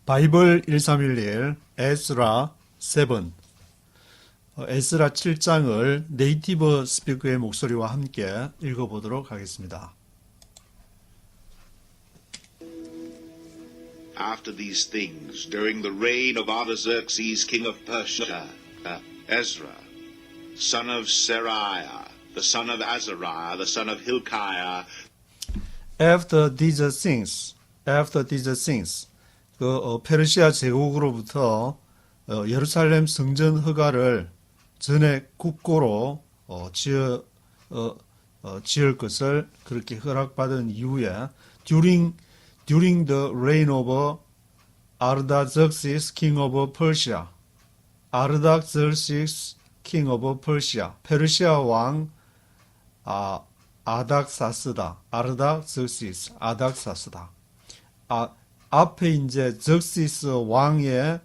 바이블 1311 에스라 7 에스라 7장을 네이티브 스피커의 목소리와 함께 읽어보도록 하겠습니다. After these things, during the reign of Artaxerxes, king of Persia, Ezra, son of Seraiah, the son of Azariah, the son of Hilkiah. After these things, 페르시아 제국으로부터 예루살렘 성전 허가를 전에 국고로 지을 것을 그렇게 허락받은 이후에 during the reign of Artaxerxes, king of Persia, Artaxerxes, king of Persia, 페르시아 왕 아닥사스다, 아닥사스다. 앞에 이제 적시스 왕의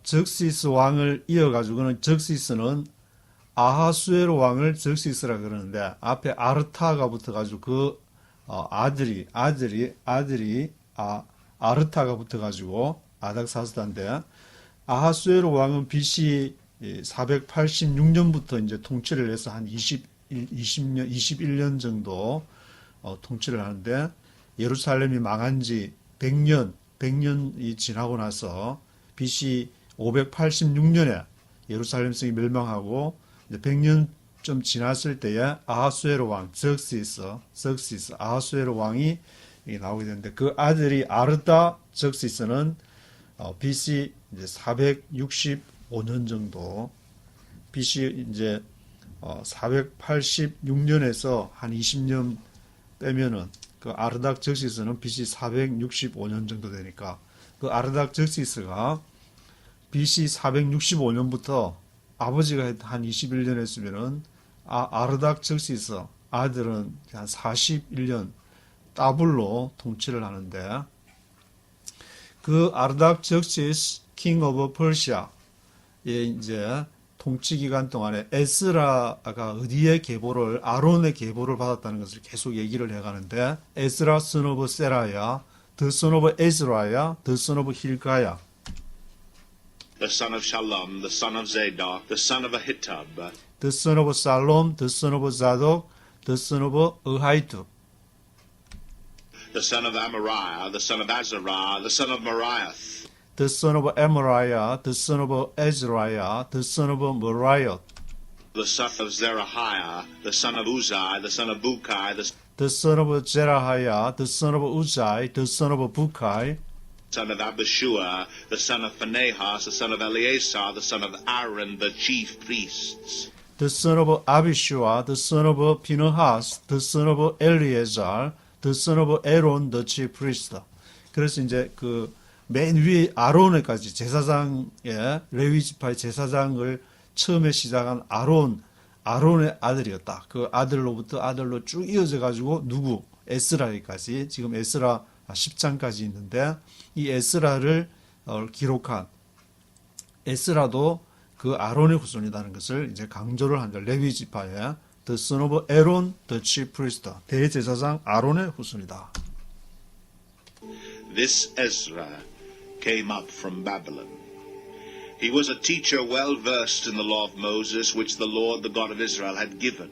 적시스 왕을 이어가지고는 적시스는 아하수에로 왕을 적시스라 그러는데 앞에 아르타가 붙어가지고 그 아들이 아르타가 붙어가지고 아닥사스다인데 아하수에로 왕은 BC 486년부터 이제 통치를 해서 한 21년 정도 통치를 하는데 예루살렘이 망한 지 100년이 지나고 나서 BC 586년에 예루살렘 성이 멸망하고 100년 좀 지났을 때에 아하수에로 왕, 적시스 아하수에로 왕이 나오게 되는데 그 아들이 아르타 적시스는 BC 이제 465년 정도 BC 이제 486년에서 한 20년 빼면은 그 아르닥 적시스는 BC 465년 정도 되니까 그 아르닥 적시스가 BC 465년부터 아버지가 한 21년 했으면은 아르닥 적시스 아들은 한 41년 더블로 통치를 하는데 그 아르닥 적시스 king of Persia의 이제 통치 기간 동안에 에스라가 어디에 계보를 아론의 계보를 받았다는 것을 계속 얘기를 해가는데 에스라 son of 세라야, the son of 에스라야, the son of 힐가야, The son of Shalom, the son of Zadok, the son of Ahitub, the son of Salom, the son of Zadok, the son of Ahitub, the son of Amariah, the son of Azariah, the son of Moriath, the son of Amariah, the son of Ezra, the son of Moriah, the son of Zerahiah, the son of Uzziah, the son of Bukai, the son of Zerahiah, the son of Uzziah, the son of Bukai, son of Abishua, the son of Phinehas, the son of Eleazar, the son of Aaron, the chief priests, the son of Abishua, the son of Phinehas, the son of Eleazar, the son of Aaron, the chief priest. 그래서 이제 그 맨 위에 아론에까지 제사장의 레위 지파의 제사장을 처음에 시작한 아론의 아들이었다. 그 아들로부터 아들로 쭉 이어져 가지고 누구 에스라에까지 지금 에스라 10장까지 있는데 이 에스라를 기록한 에스라도 그 아론의 후손이라는 것을 이제 강조를 한다. 레위 지파의 the son of Aaron, the chief priest, 대제사장 아론의 후손이다. This Ezra came up from Babylon. He was a teacher well versed in the law of Moses, which the Lord, the God of Israel, had given.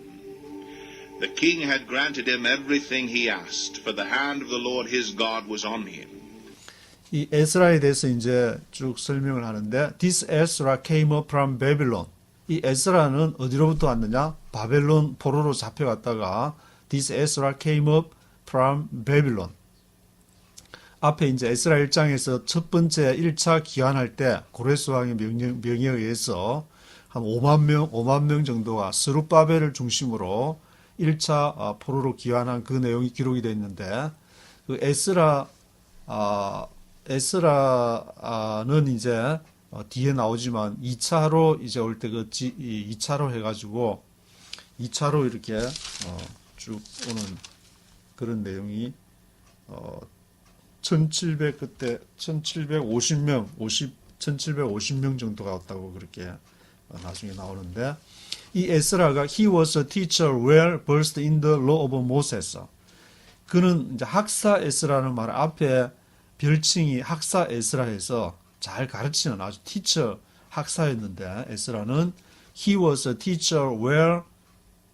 The king had granted him everything he asked, for the hand of the Lord his God was on him. 이 에스라에 대해서 이제 쭉 설명을 하는데 This Ezra came up from Babylon. 이 에스라는 어디로부터 왔느냐? 바벨론 포로로 잡혀갔다가 This Ezra came up from Babylon. 앞에 이제 에스라 1장에서 첫 번째 1차 기환할 때 고레스 왕의 명령에 의해서 한 5만 명 정도가 스룹바벨을 중심으로 1차 포로로 기환한 그 내용이 기록이 되어 있는데 그 에스라는 이제 뒤에 나오지만 2차로 이제 올 때 그 2차로 해가지고 2차로 이렇게 쭉 오는 그런 내용이 1750명 정도가 왔다고 그렇게 나중에 나오는데 이 에스라가 he was a teacher well versed in the law of Moses. 그는 이제 학사 에스라는 말 앞에 별칭이 학사 에스라에서 잘 가르치는 아주 티처 학사였는데 에스라는 he was a teacher well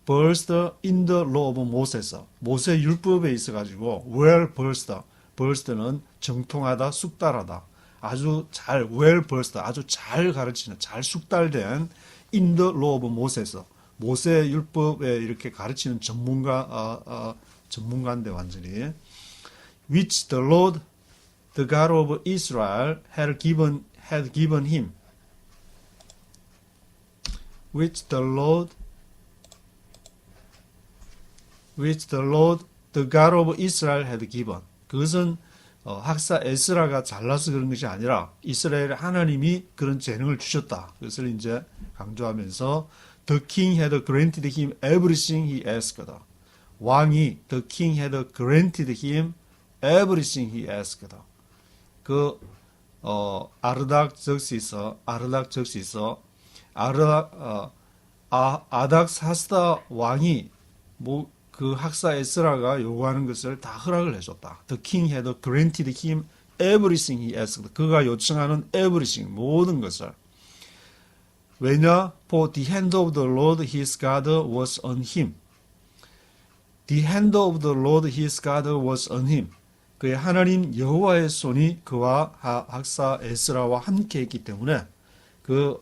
versed in the law of Moses. 모세 율법에 있어가지고 well versed는 정통하다, 숙달하다. 아주 잘 well versed, 아주 잘 가르치는, 잘 숙달된 in the law of Moses. 모세 율법에 이렇게 가르치는 전문가인데 완전히 which the Lord, the God of Israel had given him. which the Lord, the God of Israel had given. 그것은 학사 에스라가 잘나서 그런 것이 아니라 이스라엘 하나님이 그런 재능을 주셨다. 그것을 이제 강조하면서 The king had granted him everything he asked. 왕이 the king had granted him everything he asked. 그 아닥사스다 왕이 그 학사 에스라가 요구하는 것을 다 허락을 해줬다. The king had granted him everything he asked. 그가 요청하는 everything, 모든 것을. 왜냐? For the hand of the Lord his God was on him. The hand of the Lord his God was on him. 그의 하나님 여호와의 손이 그와 학사 에스라와 함께 했기 때문에 그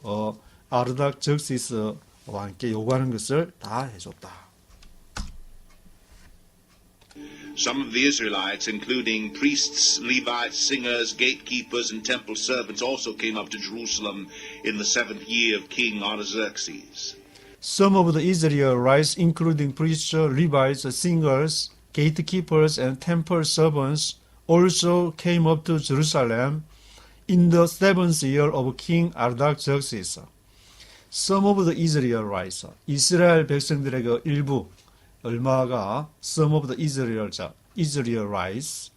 아르닥적시스와 함께 요구하는 것을 다 해줬다. Some of the Israelites, including priests, Levites, singers, gatekeepers, and temple servants, also came up to Jerusalem in the 7th year of King Artaxerxes. Some of the Israelites, including priests, Levites, singers, gatekeepers, and temple servants, also came up to Jerusalem in the 7th year of King Artaxerxes. Some of the Israelites, 이스라엘 백성들의 일부, 얼마가 some of the Israelites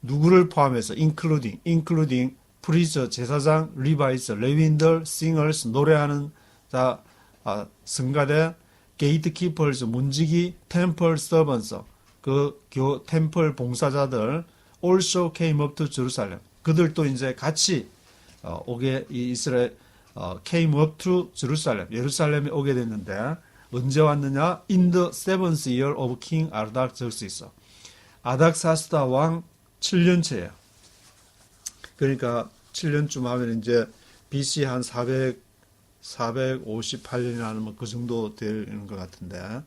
누구를 포함해서 including 프리스, 제사장, 리바이스, 레위인들, singers, 노래하는 자, 성가대, gatekeepers, 문지기, temple servants, 템플 봉사자들 also came up to Jerusalem. 그들도 이제 같이 오게 이스라엘 came up to Jerusalem. 예루살렘에 오게 됐는데 언제 왔느냐? In the 7th year of King Artaxerxes. 아닥사스다 왕 7년째예요. 그러니까 7년쯤 하면 이제 BC 한 458년이나 뭐 그 정도 되는 것 같은데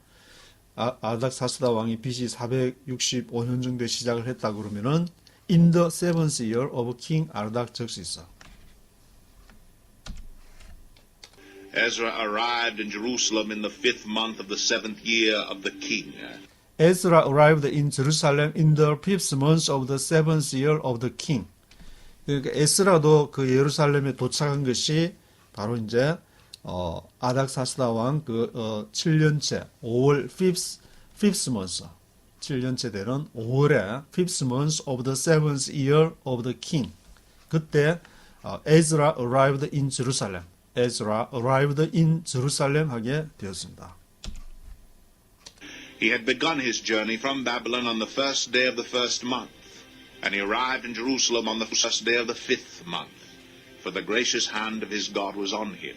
아닥사스다 왕이 BC 465년 정도에 시작을 했다 그러면은 In the 7th year of King Artaxerxes. Ezra arrived in Jerusalem in the 5th month of the 7th year of the king. Ezra arrived in Jerusalem in the 5th month of the 7th year of the king. 그러니까 에스라도 그 예루살렘에 도착한 것이 바로 이제 아닥사스다 왕 7년째 5월 5th month 7년째 되는 5월에 5th month of the 7th year of the king. 그때 Ezra arrived in Jerusalem. Ezra arrived in Jerusalem 하게 되었습니다. He had begun his journey from Babylon on the 1st day of the 1st month, and he arrived in Jerusalem on the 1st day of the 5th month, for the gracious hand of his God was on him.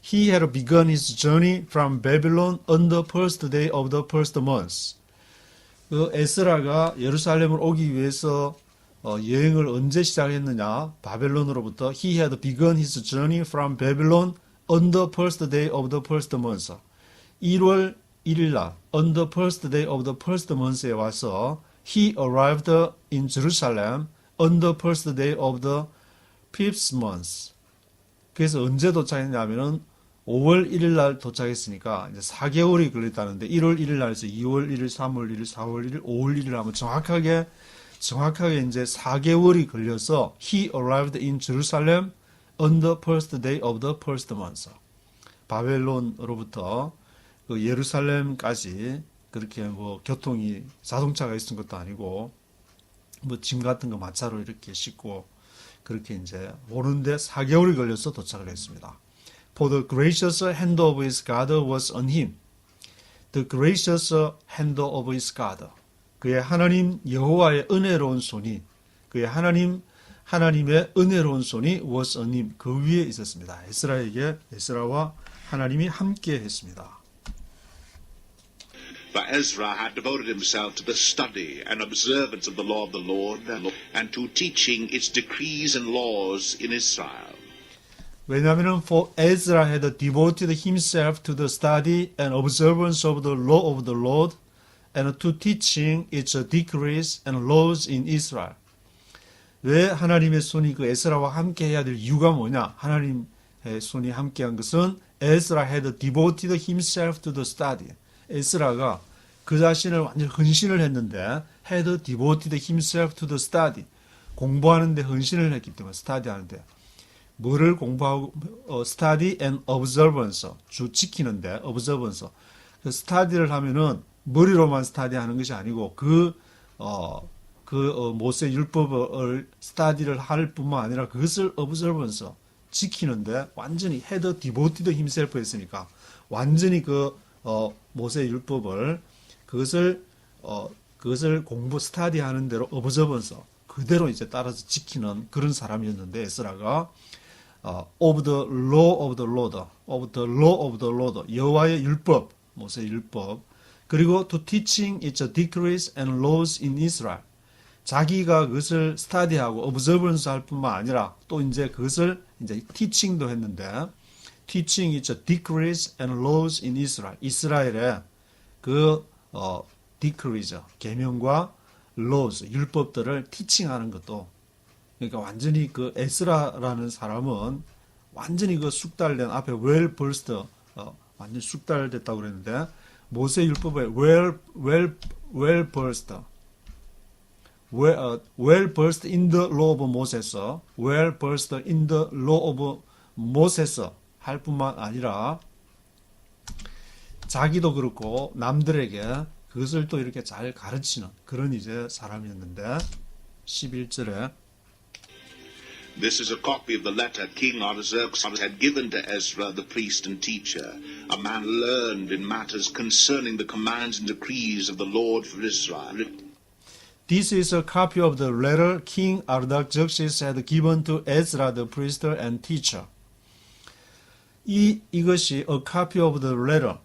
He had begun his journey from Babylon on the 1st day of the 1st month. 그 에스라가 예루살렘을 오기 위해서 여행을 언제 시작했느냐? 바벨론으로부터 He had begun his journey from Babylon on the 1st day of the 1st month. 1월 1일 날 on the 1st day of the 1st month에 와서 He arrived in Jerusalem on the 1st day of the 5th month. 그래서 언제 도착했냐면은 5월 1일 날 도착했으니까 이제 4개월이 걸렸다는데 1월 1일 날에서 2월 1일, 3월 1일, 4월 1일, 5월 1일 하면 정확하게 이제 4개월이 걸려서 He arrived in Jerusalem on the 1st day of the 1st month. 바벨론으로부터 그 예루살렘까지 그렇게 뭐 교통이 자동차가 있은 것도 아니고 뭐 짐 같은 거 마차로 이렇게 싣고 그렇게 이제 오는데 4개월이 걸려서 도착을 했습니다. For the gracious hand of his God was on him. The gracious hand of his God. 그의 하나님 여호와의 은혜로운 손이 그의 하나님의 은혜로운 손이 was on him, 그 위에 있었습니다. 에스라에게 에스라와 하나님이 함께 했습니다. For Ezra had devoted himself to the study and observance of the law of the Lord and to teaching its decrees and laws in Israel. 왜냐하면 for Ezra had devoted himself to the study and observance of the law of the Lord and to teaching its decrees and laws in Israel. 왜 하나님의 손이 그 에스라와 함께 해야 될 이유가 뭐냐? 하나님의 손이 함께한 것은 Ezra had devoted himself to the study. 에스라가 그 자신을 완전 헌신을 했는데 had devoted himself to the study. 공부하는 데 헌신을 했기 때문에 study 하는데 뭐를 공부하고 study and observance 주 지키는데 observance 그 study를 하면은 머리로만 study 하는 것이 아니고 모세 율법을 study를 할 뿐만 아니라 그것을 observance 지키는데 완전히 had devoted himself 했으니까 완전히 모세 율법을 그것을 공부 study 하는 대로 observance 그대로 이제 따라서 지키는 그런 사람이었는데 에스라가 of the law of the Lord, of the law of the Lord, 여호와의 율법, 모세 율법, 그리고 to teaching its decrees and laws in Israel. 자기가 그것을 스타디하고 observance 할 뿐만 아니라 또 이제 그것을 이제 teaching도 했는데 teaching its decrees and laws in Israel. 이스라엘의 decrees, 계명과 laws, 율법들을 teaching하는 것도 그러니까 완전히 그 에스라라는 사람은 완전히 그 숙달된 앞에 well versed 완전 숙달됐다고 그랬는데 모세 율법에 well versed well versed in the law of Moses, well versed in the law of Moses 할 뿐만 아니라 자기도 그렇고 남들에게 그것을 또 이렇게 잘 가르치는 그런 이제 사람이었는데 11절에 This is a copy of the letter King Artaxerxes had given to Ezra, the priest and teacher, a man learned in matters concerning the commands and decrees of the Lord for Israel. This is a copy of the letter King Artaxerxes had given to Ezra, the priest and teacher. 이것이 a copy of the letter,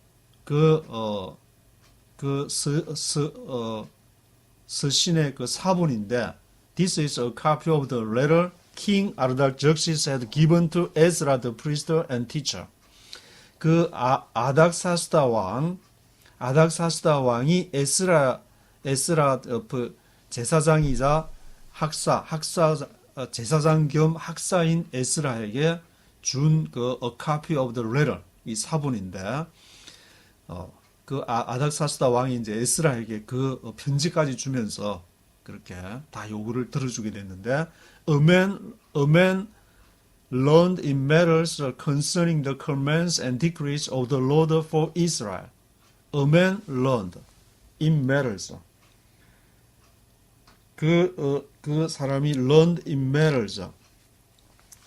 서신의 그 사본인데, this is a copy of the letter King Artaxerxes had given to Ezra, the priest and teacher. 그 아닥사스다 왕이 에스라 제사장이자 제사장 겸 학사인 에스라에게 준 a copy of the letter, 이 사본인데, 아닥사스다 왕이 이제 에스라에게 그 편지까지 주면서 그렇게 다 요구를 들어주게 됐는데, a man learned in matters concerning the commands and decrees of the Lord for Israel. A man learned in matters. 그 사람이 learned in matters.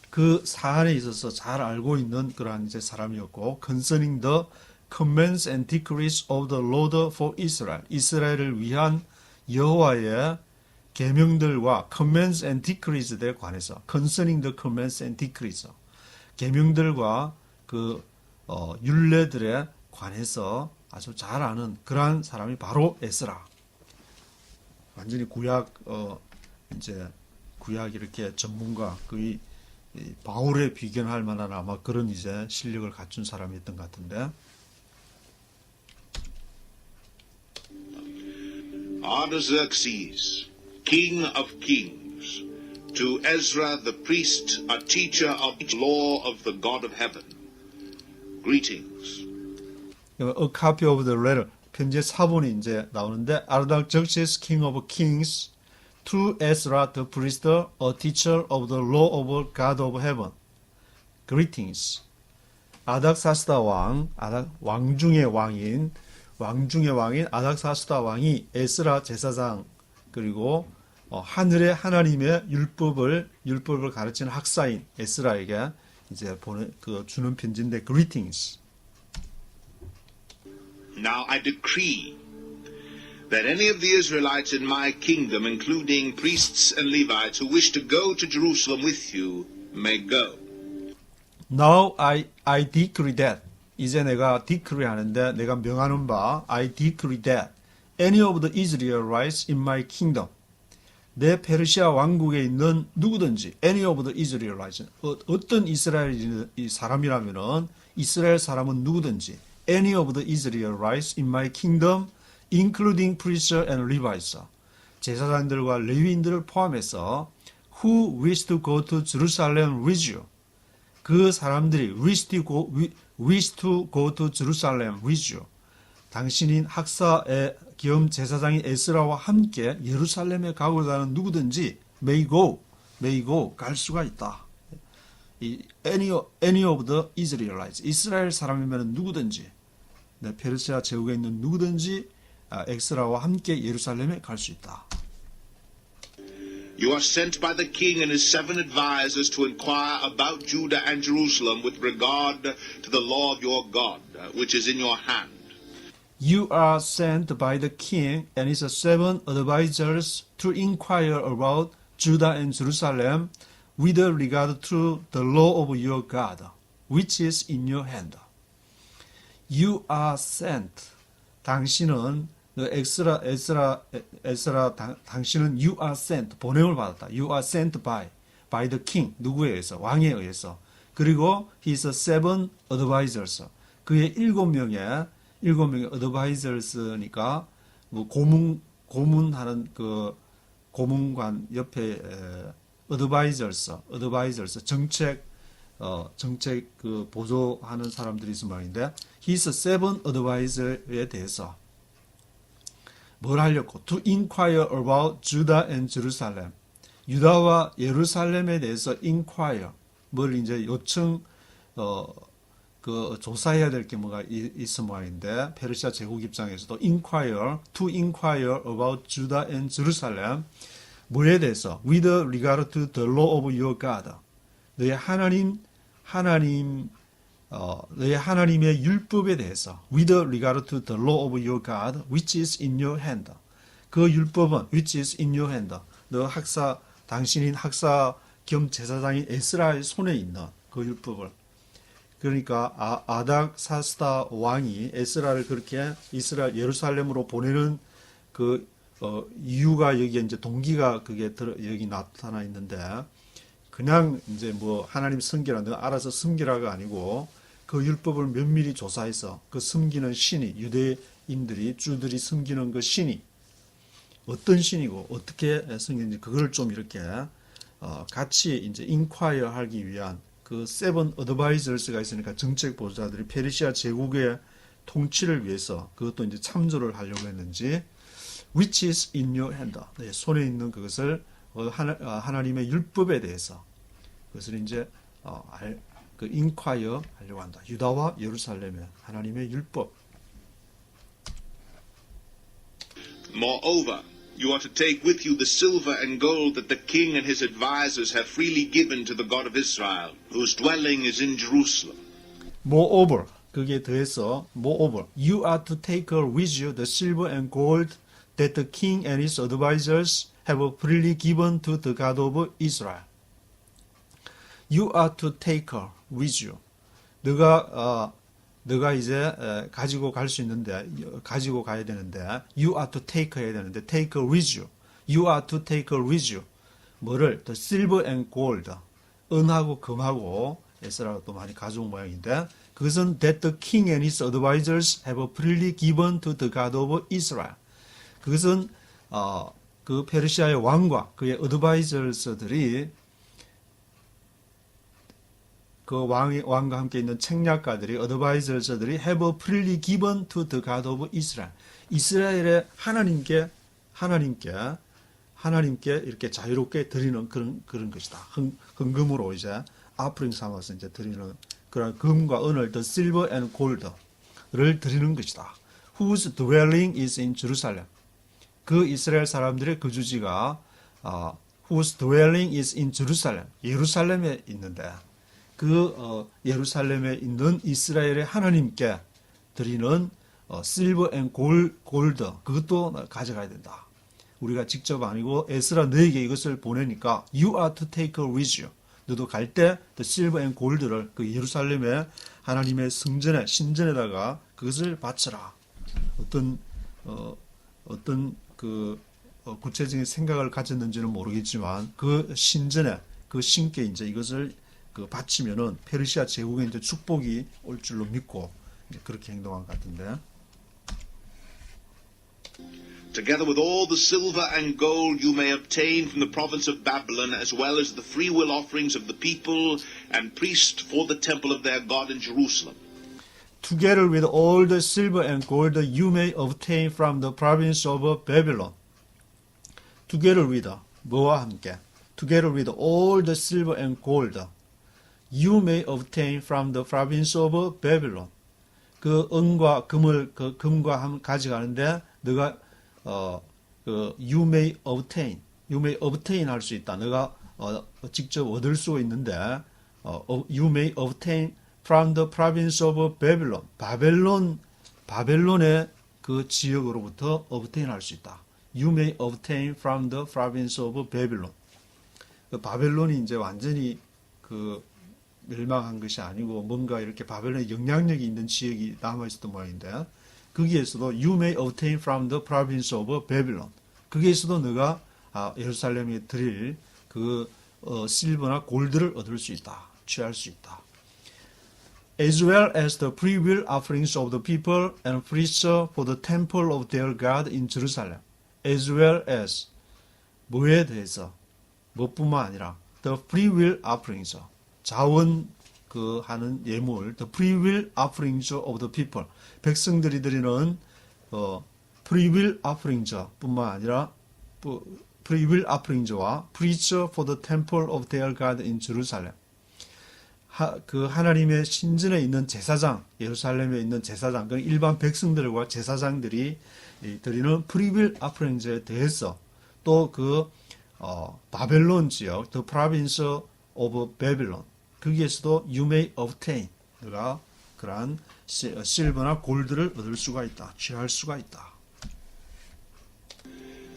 그 사안에 있어서 잘 알고 있는 그러한 이제 사람이었고, concerning the commands and decrees of the Lord for Israel. 이스라엘을 위한 여호와의 계명들과 commands and decrees에 관해서 concerning the commands and decrees 계명들과 율례들에 관해서 아주 잘 아는 그러한 사람이 바로 에스라. 완전히 구약 이렇게 전문가 거의 바울에 비견할 만한 아마 그런 이제 실력을 갖춘 사람이었던 것 같은데. Artaxerxes, King of Kings, to Ezra the priest, a teacher of the law of the God of heaven. Greetings. A copy of the letter. 편지의 사본이 이제 나오는데 Artaxerxes, King of Kings, to Ezra the priest, a teacher of the law of God of heaven. Greetings. 아닥사스다 왕 중의 왕인 아닥사스다 왕이 에스라 제사장 그리고 하늘의 하나님의 율법을 가르치는 학사인 에스라에게 이제 주는 편지인데 greetings. Now I decree that any of the Israelites in my kingdom, including priests and Levites, who wish to go to Jerusalem with you, may go. Now I decree that. 이제 내가 decree 하는데 내가 명하는 바 I decree that any of the Israelites in my kingdom. 내 페르시아 왕국에 있는 누구든지 any of the Israelites 어떤 이스라엘 사람이라면은 이스라엘 사람은 누구든지 any of the Israelites in my kingdom including priests and Levites 제사장들과 레위인들을 포함해서 who wish to go to Jerusalem with you 그 사람들이 wish to go to Jerusalem with you 당신인 학사의 겸 제사장인 에스라와 함께 예루살렘에 가고자 하는 누구든지 may go 갈 수가 있다. any of the Israelites 이스라엘 사람이면 누구든지 페르시아 제국에 있는 누구든지 에스라와 함께 예루살렘에 갈 수 있다. You are sent by the king and his 7 advisers to inquire about Judah and Jerusalem with regard to the law of your God, which is in your hand. You are sent by the king and his 7 advisers to inquire about Judah and Jerusalem with regard to the law of your God, which is in your hand. You are sent. 당신은 에스라 당신은 you are sent 보냄을 받았다. You are sent by the king 누구에 의해서 왕에 의해서. 그리고 his 7 advisers 그의 7명의 advisors니까 뭐 고문하는 그 고문관 옆에 advisors 정책 그 보조하는 사람들이 있을 말인데 his 7 advisor에 대해서 뭘 하려고? To inquire about Judah and Jerusalem. 유다와 예루살렘에 대해서 inquire. 뭘 이제 요청, 조사해야 될 게 뭐가 있을 모양인데, 페르시아 제국 입장에서도 to inquire about Judah and Jerusalem. 뭐에 대해서? With regard to the law of your God. 너의 너의 하나님의 율법에 대해서 with regard to the law of your God which is in your hand 그 율법은 which is in your hand 너 당신인 학사 겸 제사장인 에스라의 손에 있는 그 율법을 그러니까 아닥사스다 왕이 에스라를 그렇게 이스라엘 예루살렘으로 보내는 그 이유가 여기에 이제 동기가 그게 여기 나타나 있는데 그냥 이제 뭐 하나님 섬기라 너 알아서 섬기라가 아니고 그 율법을 면밀히 조사해서 그 섬기는 신이 유대인들이 주들이 섬기는 그 신이 어떤 신이고 어떻게 섬기는지 그걸 좀 이렇게 같이 이제 인콰이어 하기 위한 그 7 advisors가 있으니까 정책 보좌들이 페르시아 제국의 통치를 위해서 그것도 이제 참조를 하려고 했는지 which is in your hand 네, 손에 있는 그것을 하나님의 율법에 대해서 그것을 이제 그 인콰이어 하려고 한다. 유다와 예루살렘의 하나님의 율법. Moreover, you are to take with you the silver and gold that the king and his advisers have freely given to the God of Israel, whose dwelling is in Jerusalem. Moreover, 거기에 더해서 moreover, you are to take with you the silver and gold that the king and his advisers have freely given to the God of Israel. You are to take her with you. 너가 이제 가지고 갈 수 있는데 가지고 가야 되는데 you are to take 해야 되는데 take her with you. You are to take her with you. 뭐를? The silver and gold. 은하고 금하고 에스라가 또 많이 가져온 모양인데 그것은 that the king and his advisers have freely given to the God of Israel. 그것은 그 페르시아의 왕과 그의 advisors들이 그 왕과 함께 있는 책략가들이 advisors들이 have freely given to the God of Israel. 이스라엘의 하나님께 이렇게 자유롭게 드리는 그런 것이다. 헌금으로 이제 아프링 삼아서 이제 드리는 그런 금과 은을 the silver and gold를 드리는 것이다. Whose dwelling is in Jerusalem. 그 이스라엘 사람들의 거주지가 whose dwelling is in Jerusalem. 예루살렘에 있는데 그 예루살렘에 있는 이스라엘의 하나님께 드리는 silver and gold 그것도 가져가야 된다. 우리가 직접 아니고 에스라 너에게 이것을 보내니까 you are to take it with you. 너도 갈 때 the silver and gold를 그 예루살렘의 하나님의 성전에 신전에다가 그것을 바쳐라. 어떤 구체적인 생각을 가졌는지는 모르겠지만 그 신전에 그 신께 이제 이것을 바치면은 페르시아 제국에 이제 축복이 올 줄로 믿고 이제 그렇게 행동한 것 같은데. Together with all the silver and gold you may obtain from the province of Babylon, as well as the freewill offerings of the people and priests for the temple of their God in Jerusalem. Together with all the silver and gold you may obtain from the province of Babylon. Together with 뭐와 함께? Together with all the silver and gold you may obtain from the province of Babylon. 그 은과 금을 그 금과 가져가는데 너가 you may obtain 할 수 있다. 너가 직접 얻을 수 있는데 you may obtain from the province of Babylon. 바벨론의 그 지역으로부터 obtain 할 수 있다. You may obtain from the province of Babylon. 바벨론이 이제 완전히 멸망한 것이 아니고 뭔가 이렇게 바벨론의 영향력이 있는 지역이 남아있었던 모양인데 거기에서도 you may obtain from the province of Babylon. 거기에서도 너가 예루살렘에 드릴 실버나 골드를 얻을 수 있다. 취할 수 있다. As well as the freewill offerings of the people and priests for the temple of their God in Jerusalem. As well as 뭐에 대해서 뭐뿐만 아니라 the freewill offerings 자원 하는 예물 the freewill offerings of the people 백성들이 드리는 freewill offerings 뿐만 아니라 freewill offerings와 priests for the temple of their God in Jerusalem 하나님의 신전에 있는 제사장 예루살렘에 있는 제사장 그 일반 백성들과 제사장들이 드리는 freewill offerings에 대해서 또 바벨론 지역 the province of Babylon 거기에서도 you may obtain 너가 그러한 실버나 골드를 얻을 수가 있다. 취할 수가 있다.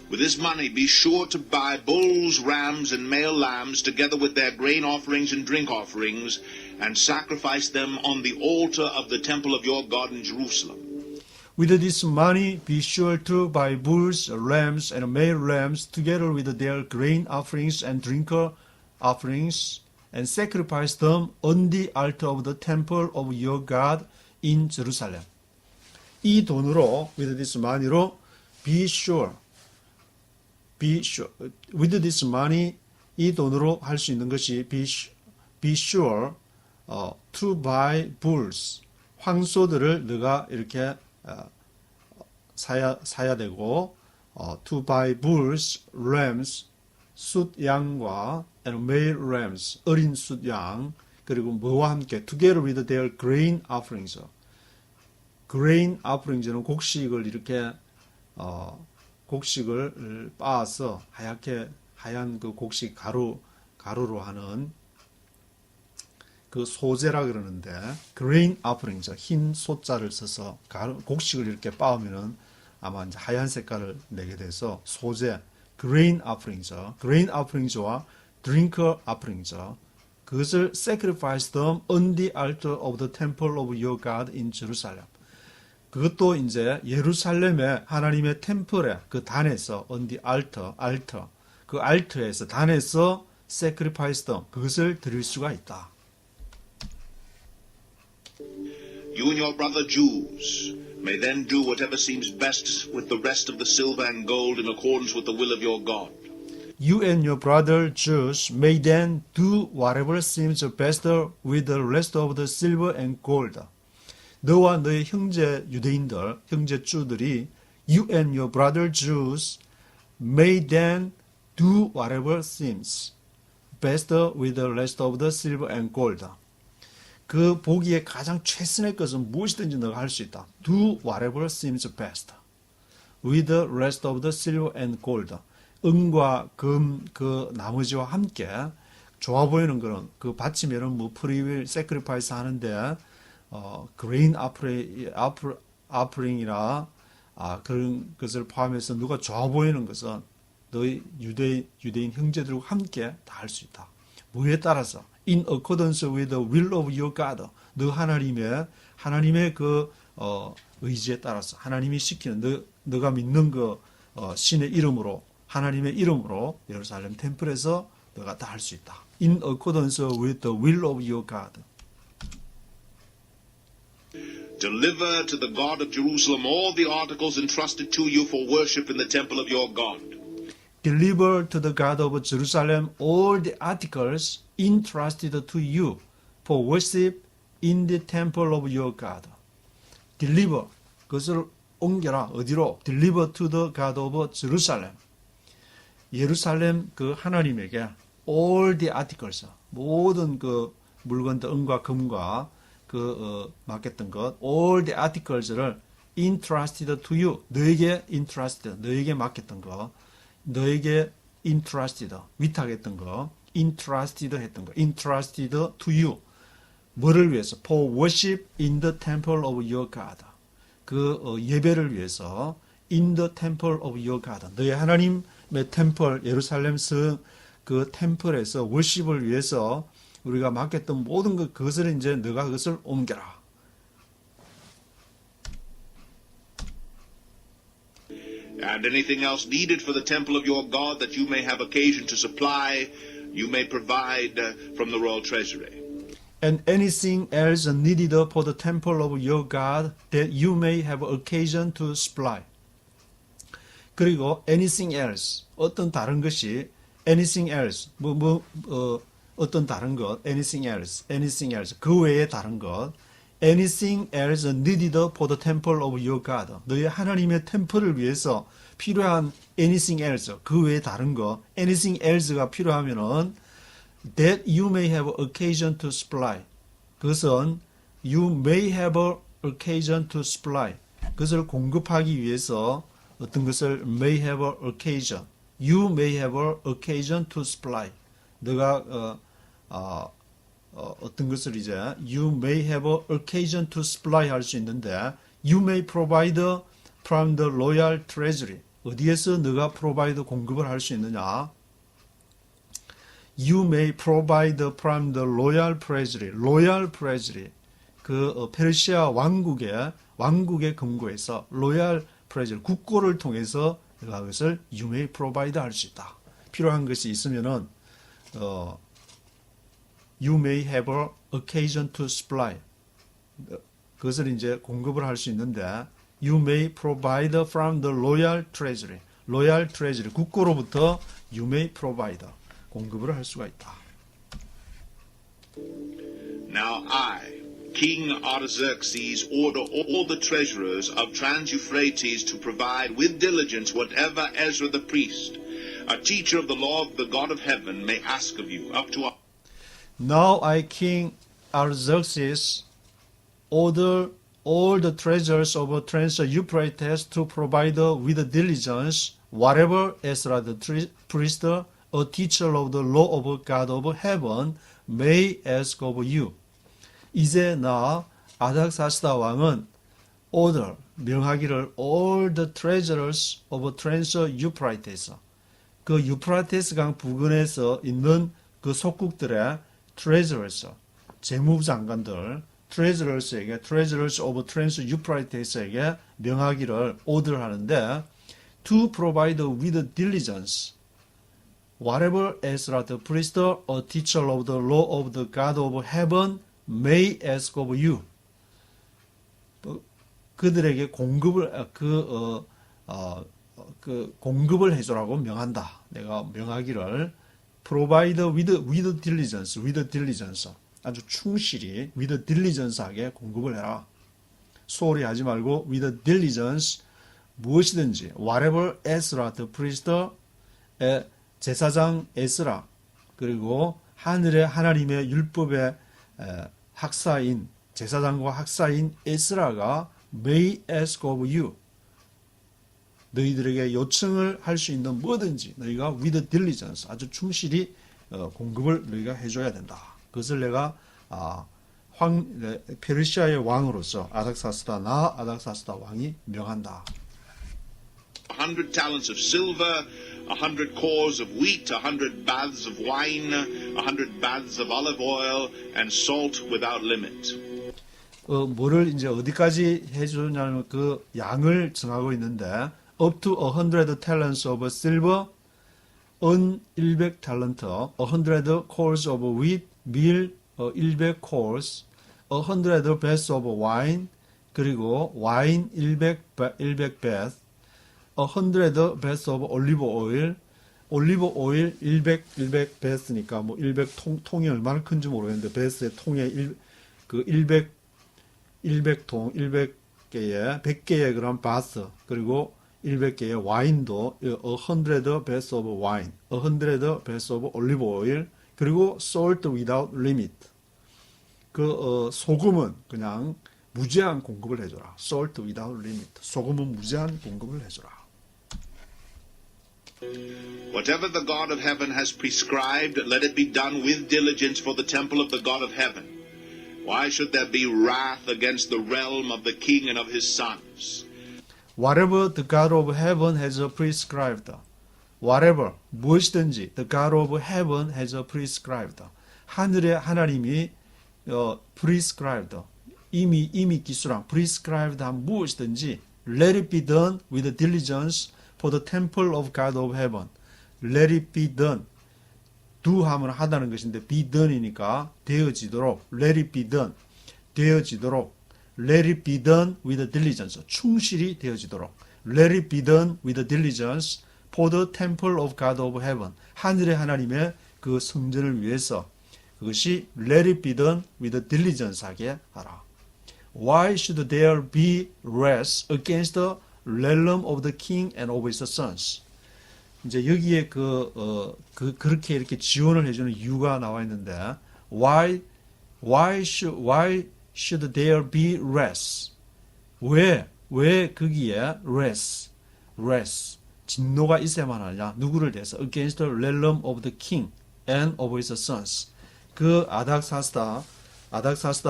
With this money be sure to buy bulls, rams, and male lambs together with their grain offerings and drink offerings and sacrifice them on the altar of the temple of your God in Jerusalem. With this money be sure to buy bulls, rams, and male lambs together with their grain offerings and drink offerings and sacrifice them on the altar of the temple of your God in Jerusalem. 이 돈으로 with this money로 be sure with this money 이 돈으로 할 수 있는 것이 be sure to buy bulls 황소들을 너가 이렇게 사야 되고 to buy bulls, rams 숫양과 and male rams 어린 숫양 그리고 뭐와 함께 together with their grain offerings grain offerings는 곡식을 이렇게 곡식을 빻아서 하얀 그 곡식 가루로 하는 그 소재라 그러는데 grain offerings 흰 소자를 써서 곡식을 이렇게 빻으면은 아마 이제 하얀 색깔을 내게 돼서 소재 grain offerings와 drink offerings 그것을 sacrifice them on the altar of the temple of your God in Jerusalem. 그것도 이제 예루살렘의 하나님의 템플에 그 단에서 on the altar 그 알터에서 단에서 sacrifice them 그것을 드릴 수가 있다. You and your brother Jews may then do whatever seems best with the rest of the silver and gold in accordance with the will of your God. You and your brother Jews may then do whatever seems best with the rest of the silver and gold. 너와 너의 형제 유대인들, 형제주들이 You and your brother Jews may then do whatever seems best with the rest of the silver and gold. 그 보기에 가장 최선의 것은 무엇이든지 너가 할 수 있다. Do whatever seems best with the rest of the silver and gold. 은과 금 그 나머지와 함께 좋아 보이는 그런 그 바치면은 뭐 프리윌 세크리파이스 하는데 grain 아프링이나 그런 것을 포함해서 누가 좋아 보이는 것은 너희 유대인 형제들과 함께 다 할 수 있다. 뭐에 따라서 in accordance with the will of your God. 너 하나님의 그 의지에 따라서 하나님이 시키는 너가 믿는 그 신의 이름으로 하나님의 이름으로 예루살렘 템플에서 너가 다 할 수 있다. In accordance with the will of your God. Deliver to the God of Jerusalem all the articles entrusted to you for worship in the temple of your God. Deliver to the God of Jerusalem all the articles entrusted to you for worship in the temple of your God. Deliver, 그것을 옮겨라. 어디로? Deliver to the God of Jerusalem. 예루살렘 그 하나님에게 all the articles, 모든 그 물건들, 은과 금과 맡겼던 것, all the articles를 entrusted to you, 너에게 entrusted, 너에게 맡겼던 것, 너에게 entrusted, 위탁했던 거, entrusted 했던 거, entrusted to you. 뭐를 위해서? For worship in the temple of your God. 예배를 위해서 in the temple of your God. 너의 하나님의 템플, 예루살렘 그 템플에서 worship을 위해서 우리가 맡겼던 모든 그것을 이제 너가 그것을 옮겨라. And anything else needed for the temple of your God that you may have occasion to supply, you may provide from the royal treasury. And anything else needed for the temple of your God that you may have occasion to supply. 그리고 anything else, 어떤 다른 것이 anything else, 어떤 다른 것, anything else, 그 외에 다른 것, anything else needed for the temple of your God. 너의 하나님의 템플을 위해서 필요한 anything else, 그 외에 다른 것, anything else가 필요하면은 that you may have occasion to supply. 그것은 you may have occasion to supply. 그것을 공급하기 위해서 어떤 것을 may have occasion. You may have occasion to supply. 너가 어떤 것을 이제 you may have occasion to supply 할 수 있는데 you may provide from the royal treasury. 어디에서 너가 provide 공급을 할 수 있느냐? You may provide from the royal treasury. royal treasury. 페르시아 왕국의 금고에서 royal treasury, 국고를 통해서 너가 그것을 you may provide 할 수 있다. 필요한 것이 있으면은 you may have occasion to supply. 그것을 이제 공급을 할 수 있는데 you may provide from the royal treasury. royal treasury, 국고로부터 you may provide. 공급을 할 수가 있다. Now I, King Artaxerxes, order all the treasurers of Trans-Euphrates to provide with diligence whatever Ezra the priest, a teacher of the law of the God of heaven, may ask of you, up to Now I, King Artaxerxes, order all the treasurers of Trans-Euphrates to provide with diligence whatever Ezra the priest, a teacher of the law of God of heaven, may ask of you. 이제 나 아닥사스다 왕은 order, 명하기를 all the treasurers of Trans-Euphrates, 그 유프라테스 강 부근에서 있는 그 속국들의 treasurers, 재무장관들, treasurers에게, treasurers of Trans-Euphates에게 명하기를 order 하는데 to provide with diligence whatever Ezra the priest, a teacher of the law of the God of heaven, may ask of you. 그들에게 공급을 해주라고 명한다. 내가 명하기를 provide with diligence, 아주 충실히 with diligence하게 공급을 해라. 소홀히 하지 말고 with diligence 무엇이든지 whatever Ezra the priest의 제사장 에스라 그리고 하나님의 율법의 학사인 제사장과 학사인 에스라가 may ask of you. 너희들에게 요청을 할 수 있는 뭐든지 너희가 with diligence 아주 충실히 공급을 너희가 해줘야 된다. 그것을 내가 페르시아의 왕으로서 아닥사스다, 나 아닥사스다 왕이 명한다. 100 talents of silver, 100 cores of wheat, 100 baths of wine, 100 baths of olive oil, and salt without limit. 뭐를 이제 어디까지 해주냐면 그 양을 정하고 있는데 up to 100 talents of silver, 100 talent, 100 cores of wheat, 밀 100 cores, 100 baths of wine, 그리고 와인 100 bath, 100 baths of olive oil, 올리브 오일 100 bath니까 뭐 100 통이 얼마나 큰지 모르겠는데 bath의 통에 100통, 100개의 100개의 그런 바스, 그리고 100개의 와인도 100 baths of wine, 100 baths of olive oil, 그리고 salt without limit. 소금은 그냥 무제한 공급을 해줘라. salt without limit. 소금은 무제한 공급을 해줘라. Whatever the God of heaven has prescribed, let it be done with diligence for the temple of the God of heaven. Why should there be wrath against the realm of the king and of his sons? Whatever the God of heaven has prescribed. Whatever, 무엇이든지 the God of heaven has prescribed. 하늘의 하나님이 prescribed, 이미 기술한 prescribed 한 무엇이든지 let it be done with diligence for the temple of God of heaven. Let it be done. do 하면 하다는 것인데 be done이니까 되어지도록 let it be done. 되어지도록 let it be done with diligence. 충실히 되어지도록 let it be done with diligence for the temple of God of heaven. 하늘의 하나님의 그 성전을 위해서 그것이 let it be done with diligence 하게 하라. Why should there be wrath against the realm of the king and of his sons? 이제 여기에 그렇게 이렇게 지원을 해주는 이유가 나와 있는데, why should there be wrath? 왜 거기에 wrath, 진노가 있어야만 하냐? 누구를 대해서? against the realm of the king and of his sons. 그 아닥사스다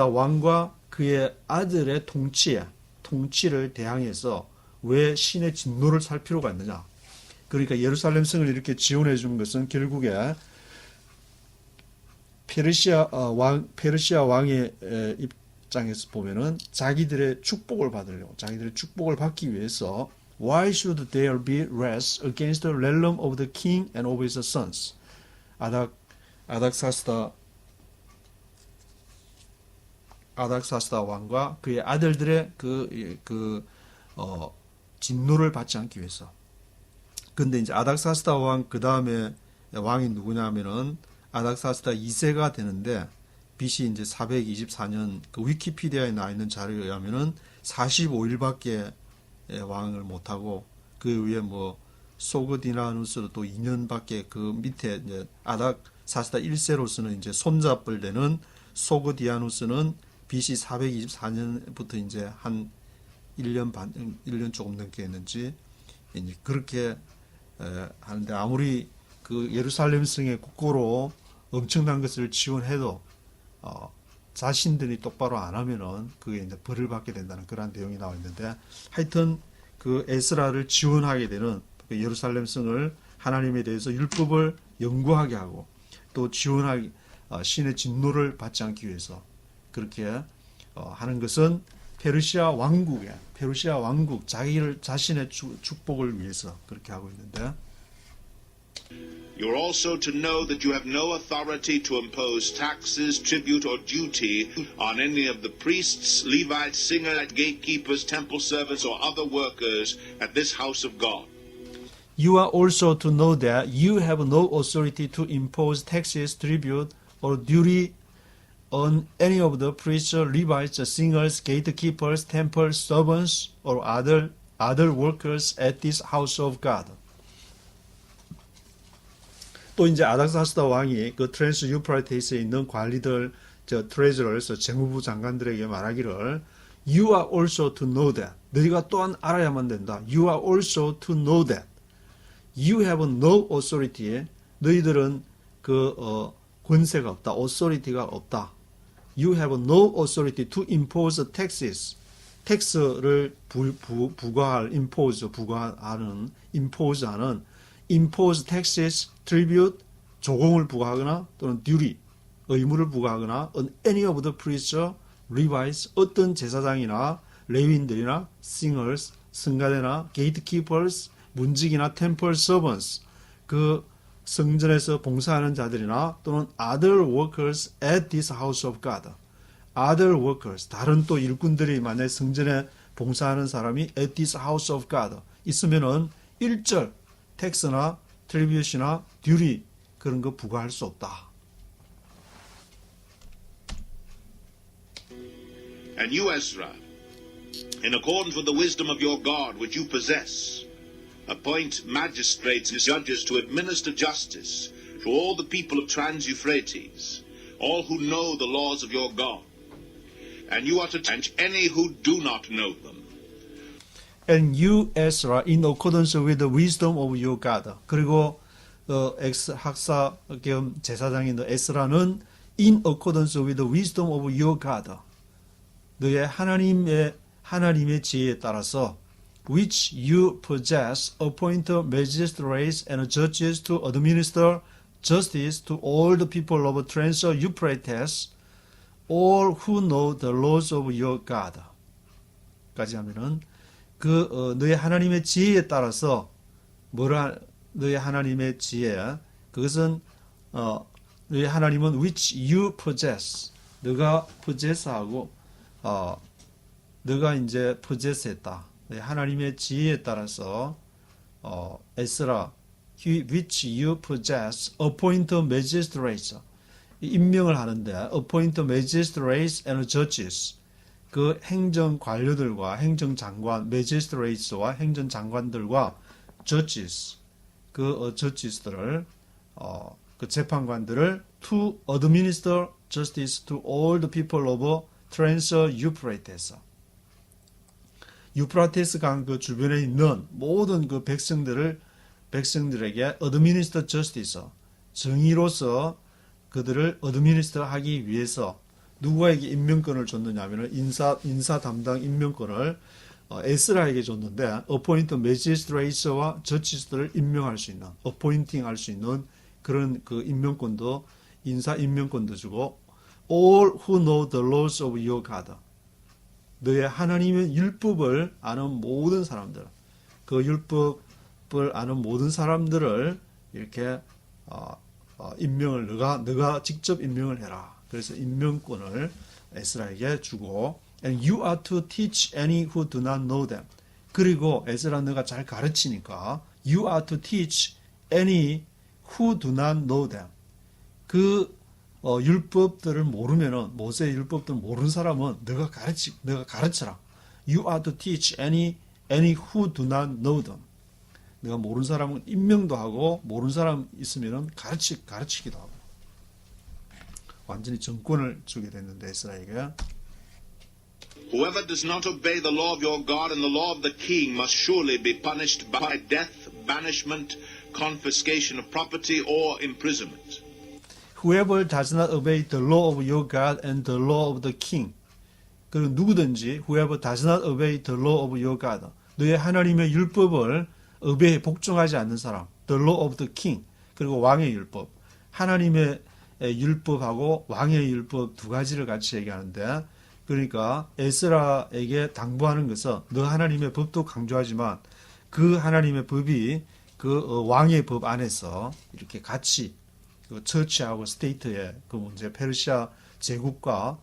왕과 그의 아들의 통치를 대항해서 왜 신의 진노를 살 필요가 있느냐? 그러니까 예루살렘 성을 이렇게 지원해 준 것은 결국에 페르시아 왕의 입장에서 보면은 자기들의 축복을 받으려고, 자기들의 축복을 받기 위해서 Why should there be wrath against the realm of the king and of his sons? 아닥사스다 왕과 그의 아들들의 진노를 받지 않기 위해서. 근데 이제 아닥사스다 왕 그 다음에 왕이 누구냐면은 아닥사스다 2세가 되는데 BC 이제 424년 그 위키피디아에 나와 있는 자료에 의하면은 45일밖에 왕을 못하고 그 위에 뭐 소그디나누스도 또 2년밖에 그 밑에 이제 아닥사스다 1세로서는 이제 손잡을 되는 소그디아누스는 BC 424년부터 이제 한 1년 조금 넘게 했는지 이제 그렇게 하는데 아무리 그 예루살렘 성의 국고로 엄청난 것을 지원해도 자신들이 똑바로 안 하면은 그게 이제 벌을 받게 된다는 그런 내용이 나와 있는데 하여튼 그 에스라를 지원하게 되는 그 예루살렘 성을 하나님에 대해서 율법을 연구하게 하고 또 지원하기 신의 진노를 받지 않기 위해서 그렇게 하는 것은 페르시아 왕국 자신의 축복을 위해서 그렇게 하고 있는데 You are also to know that you have no authority to impose taxes, tribute, or duty on any of the priests, Levites, singers, gatekeepers, temple servants, or other workers at this house of God. You are also to know that you have no authority to impose taxes, tribute, or duty on any of the priests, Levites, singers, gatekeepers, temple servants, or other workers at this house of God. 또 이제 아닥사스다 왕이 그 트랜스 유프라테스에 있는 관리들, 트레저럴스, 재무부 장관들에게 말하기를 You are also to know that. 너희가 또한 알아야만 된다. You are also to know that. You have no authority. 너희들은 권세가 없다. authority가 없다. You have no authority to impose taxes. 텍스를 부과할, 부과하는, impose taxes, tribute, 조공을 부과하거나 또는 duty, 의무를 부과하거나 on any of the priests, Levites, 어떤 제사장이나 레위인들이나 singers, 성가대나 gatekeepers, 문직이나 temple servants, 그 성전에서 봉사하는 자들이나 또는 other workers at this house of God. other workers, 다른 또 일꾼들이 만약에 성전에 봉사하는 사람이 at this house of God 있으면은 1절 텍스나 트리뷰시나 듀리 그런 거 부과할 수 없다. And you, Ezra, in accordance with the wisdom of your God which you possess, appoint magistrates and judges to administer justice to all the people of Trans-Euphrates, all who know the laws of your God. And you are to teach any who do not know them. And you, Ezra, in accordance with the wisdom of your God. 그리고 학사 겸 제사장인 에스라는 in accordance with the wisdom of your God. 너의 하나님의 지혜에 따라서 which you possess, appoint magistrates and judges to administer justice to all the people of Trans-Euphrates, all who know the laws of your God. 까지 하면은 너의 하나님의 지혜에 따라서 너의 하나님의 지혜 그것은 너의 하나님은 which you possess 너가 possess하고 너가 이제 possess했다. 너의 하나님의 지혜에 따라서 에스라 which you possess appoint magistrates 임명을 하는데 appoint magistrates and judges 그 행정 관료들과 행정장관 magistrates와 행정장관들과 judges 그 judges들을 그 재판관들을 to administer justice to all the people of Trans-Euphrates 유프라테스 강 그 주변에 있는 모든 그 백성들에게 administer justice 정의로서 그들을 administer 하기 위해서 누구에게 임명권을 줬느냐면은 인사 담당 임명권을 에스라에게 줬는데 appoint magistrates와 judges들을 임명할 수 있는 appointing 할 수 있는 그런 그 임명권도 인사 임명권도 주고 all who know the laws of your God 너의 하나님의 율법을 아는 모든 사람들 그 율법을 아는 모든 사람들을 이렇게 임명을 너가 직접 임명을 해라. 그래서 임명권을 에스라에게 주고 and you are to teach any who do not know them. 그리고 에스라 너가 잘 가르치니까 you are to teach any who do not know them. 그 율법들을 모르면은 모세의 율법들을 모르는 사람은 너가 가르쳐라. You are to teach any who do not know them. 내가 모르는 사람은 임명도 하고 모르는 사람 있으면은 가르치기도 하고 완전히 정권을 주게 됐는데 에스라에게 Whoever does not obey the law of your God and the law of the king must surely be punished by death, banishment, confiscation of property, or imprisonment. Whoever does not obey the law of your God and the law of the king. 그리고 누구든지 whoever does not obey the law of your God. 너의 하나님의 율법을 복종하지 않는 사람. The law of the king. 그리고 왕의 율법. 하나님의 율법하고 왕의 율법 두 가지를 같이 얘기하는데 그러니까 에스라에게 당부하는 것은 너 하나님의 법도 강조하지만 그 하나님의 법이 그 왕의 법 안에서 이렇게 같이 그 처치하고 스테이트의 그 문제 페르시아 제국과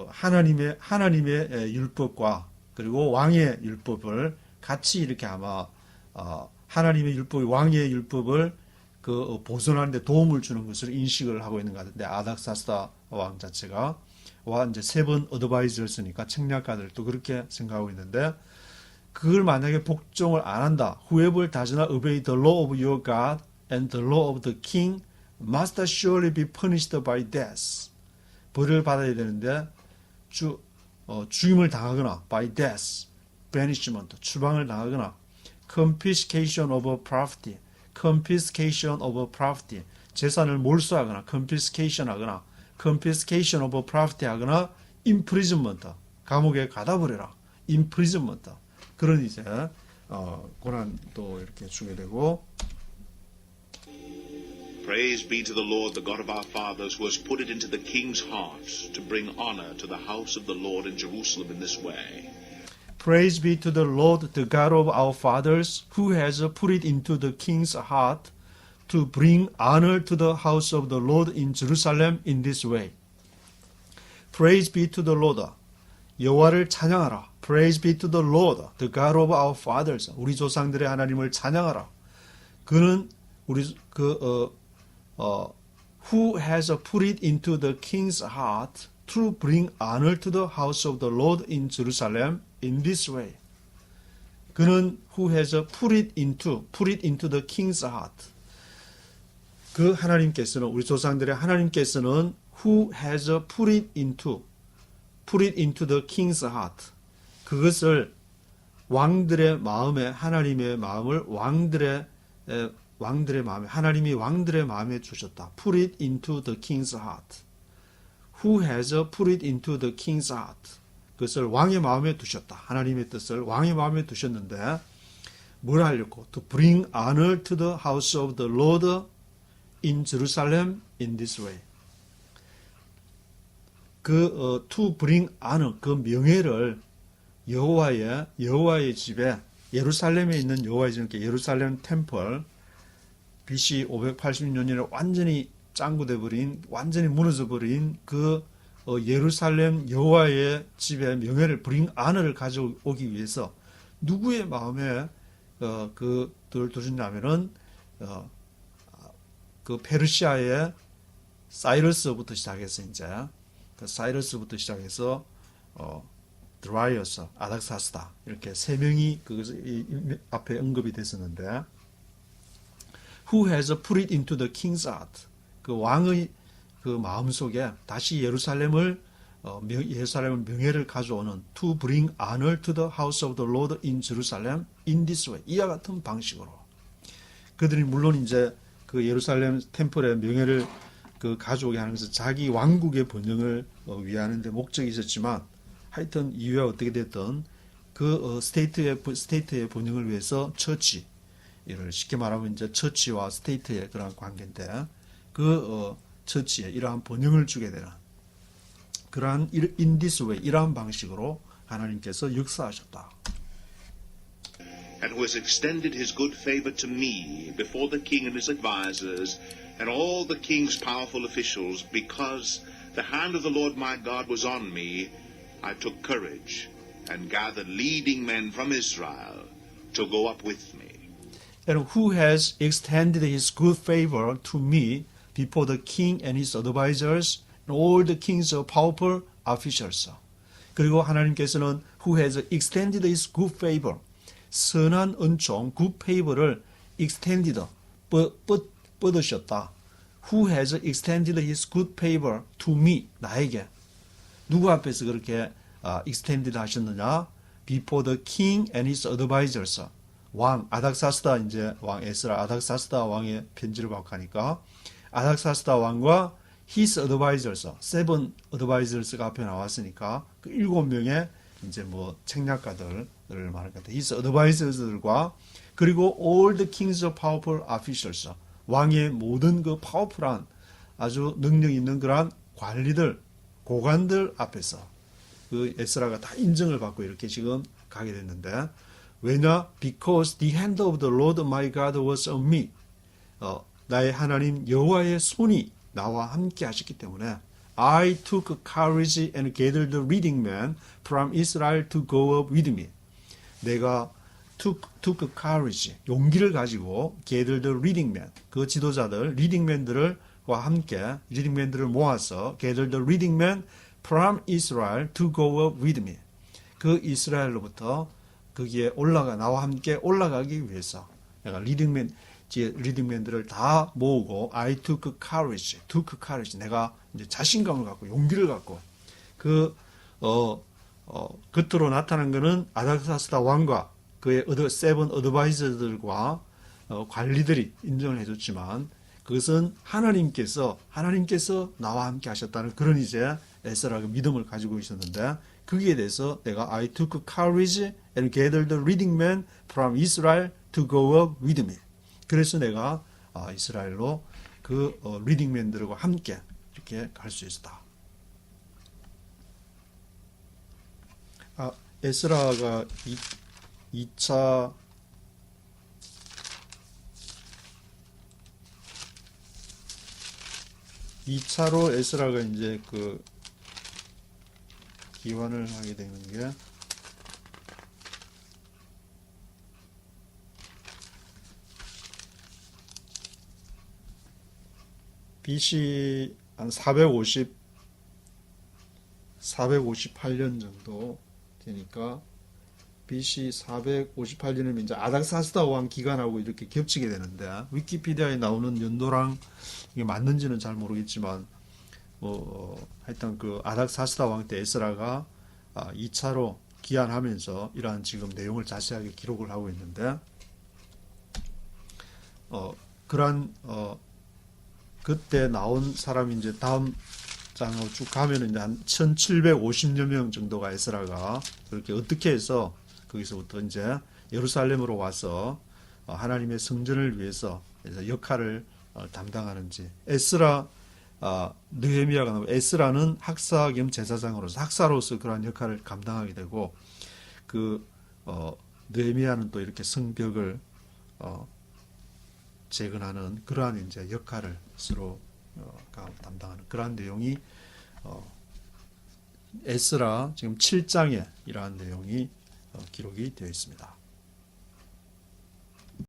하나님의 율법과 그리고 왕의 율법을 같이 이렇게 아마 하나님의 율법, 왕의 율법을 그 보존하는 데 도움을 주는 것을 인식을 하고 있는 것 같은데 아닥사스다 왕 자체가 와 이제 세 번 어드바이저를 쓰니까 책략가들도 그렇게 생각하고 있는데 그걸 만약에 복종을 안 한다. Whoever does not obey the law of your God and the law of the king must surely be punished by death. 벌을 받아야 되는데 죽임을 당하거나 by death, banishment, 추방을 당하거나 confiscation of property, 재산을 몰수하거나 confiscation 하거나 confiscation of property 하거나 imprisonment, 감옥에 가다 버려라. imprisonment. 그런 이제 고난도 이렇게 주게 되고 Praise be to the Lord, the God of our fathers, who has put it into the king's heart to bring honor to the house of the Lord in Jerusalem in this way. Praise be to the Lord, the God of our fathers, who has put it into the king's heart to bring honor to the house of the Lord in Jerusalem in this way. Praise be to the Lord. 여호와를 찬양하라. Praise be to the Lord, the God of our fathers. 우리 조상들의 하나님을 찬양하라. 그는 우리 who has put it into the king's heart to bring honor to the house of the Lord in Jerusalem in this way. 그는 who has put it into the king's heart. 그 하나님께서는 우리 조상들의 하나님께서는 who has put it into the king's heart. 그것을 왕들의 마음에 하나님의 마음을 왕들의 마음에 하나님이 왕들의 마음에 주셨다. Put it into the king's heart. Who has put it into the king's heart. 그것을 왕의 마음에 두셨다. 하나님의 뜻을 왕의 마음에 두셨는데 뭘 하려고? To bring honor to the house of the Lord in Jerusalem in this way. to bring honor, 그 명예를 여호와의 집에 예루살렘에 있는 여호와의 집, 예루살렘 템플 BC 586년에 완전히 짱구돼 버린, 완전히 무너져 버린 그 예루살렘 여호와의 집에 명예를 bring honor를 가져오기 위해서 누구의 마음에 그들 두셨냐면은 그 페르시아의 사이러스부터 시작해서 이제 그 사이러스부터 시작해서 드라이어스, 아닥사스다 이렇게 세 명이 그 앞에 언급이 됐었는데 who has put it into the king's heart. 그 왕의 그 마음속에 다시 예루살렘을 명예를 가져오는 to bring honor to the house of the Lord in Jerusalem in this way. 이와 같은 방식으로. 그들이 물론 이제 그 예루살렘 템플의 명예를 그 가져오게 하는 것은 자기 왕국의 번영을 위하는 데 목적이 있었지만 하여튼 이후에 어떻게 됐든 그 스테이트의 번영을 위해서 처치, 이를 쉽게 말하면 이제 처치와 스테이트의 그런 관계인데 그 처치에 이러한 번영을 주게 되는 그러한 in this way 이러한 방식으로 하나님께서 역사하셨다. And who has extended his good favor to me before the king and his advisers and all the king's powerful officials, because the hand of the Lord my God was on me, I took courage and gathered leading men from Israel to go up with me. And who has extended his good favor to me before the king and his advisers and all the king's powerful officials. 그리고 하나님께서는 who has extended his good favor, 선한 은총, good favor를 extended, 뻗으셨다. Who has extended his good favor to me, 나에게. 누구 앞에서 그렇게 extended 하셨느냐? Before the king and his advisers. 왕, 아닥사스다, 이제 왕 에스라, 아닥사스다 왕의 편지를 받고하니까 아닥사스다 왕과 his advisers, seven advisors가 앞에 나왔으니까 그 7명의 이제 뭐 책략가들을 말할 것 같아요. his advisors들과 그리고 all the king's powerful officials, 왕의 모든 그 파워풀한 아주 능력 있는 그러한 관리들, 고관들 앞에서 그 에스라가 다 인정을 받고 이렇게 지금 가게 됐는데 왜냐? Because the hand of the Lord my God was on me. 나의 하나님 여호와의 손이 나와 함께 하셨기 때문에 I took courage and gathered the leading men from Israel to go up with me. 내가 took courage, 용기를 가지고 gathered the leading men, 그 지도자들, leading men들과 함께 leading men들을 모아서 gathered the leading men from Israel to go up with me. 그 이스라엘로부터 거기에 나와 함께 올라가기 위해서 내가 리딩맨들을 다 모으고 I took courage, 내가 이제 자신감을 갖고 용기를 갖고 겉으로 나타난 것은 아닥사스다 왕과 그의 세븐 어드바이저들과 관리들이 인정을 해줬지만 그것은 하나님께서 나와 함께 하셨다는 그런 이제 에스라가 믿음을 가지고 있었는데, 거기에 대해서 내가 I took courage and gathered leading men from Israel to go up with me. 그래서 내가 이스라엘로 그 리딩맨들과 함께 이렇게 갈 수 있었다. 에스라가 2차로 에스라가 이제 그 기환을 하게 되는 게 BC 한 458년 정도 되니까 BC 458년이면 이제 아닥사스다 왕 기간하고 이렇게 겹치게 되는데, 위키피디아에 나오는 연도랑 이게 맞는지는 잘 모르겠지만 하여튼 그 아닥사스다 왕 때 에스라가 2차로 기한하면서 이러한 지금 내용을 자세하게 기록을 하고 있는데, 그러한 그때 나온 사람이 이제 다음 장으로 쭉 가면은 이제 한 1750여 명 정도가 에스라가 그렇게 어떻게 해서 거기서부터 이제 예루살렘으로 와서 하나님의 성전을 위해서 역할을 담당하는지. 에스라, 느헤미야가 나오고, 에스라는 학사 겸 제사장으로서 학사로서 그러한 역할을 감당하게 되고, 그 느헤미야는 또 이렇게 성벽을 재건하는 그러한 이제 역할을 서로 담당하는 그러한 내용이 에스라 지금 7장에 이러한 내용이 기록이 되어 있습니다.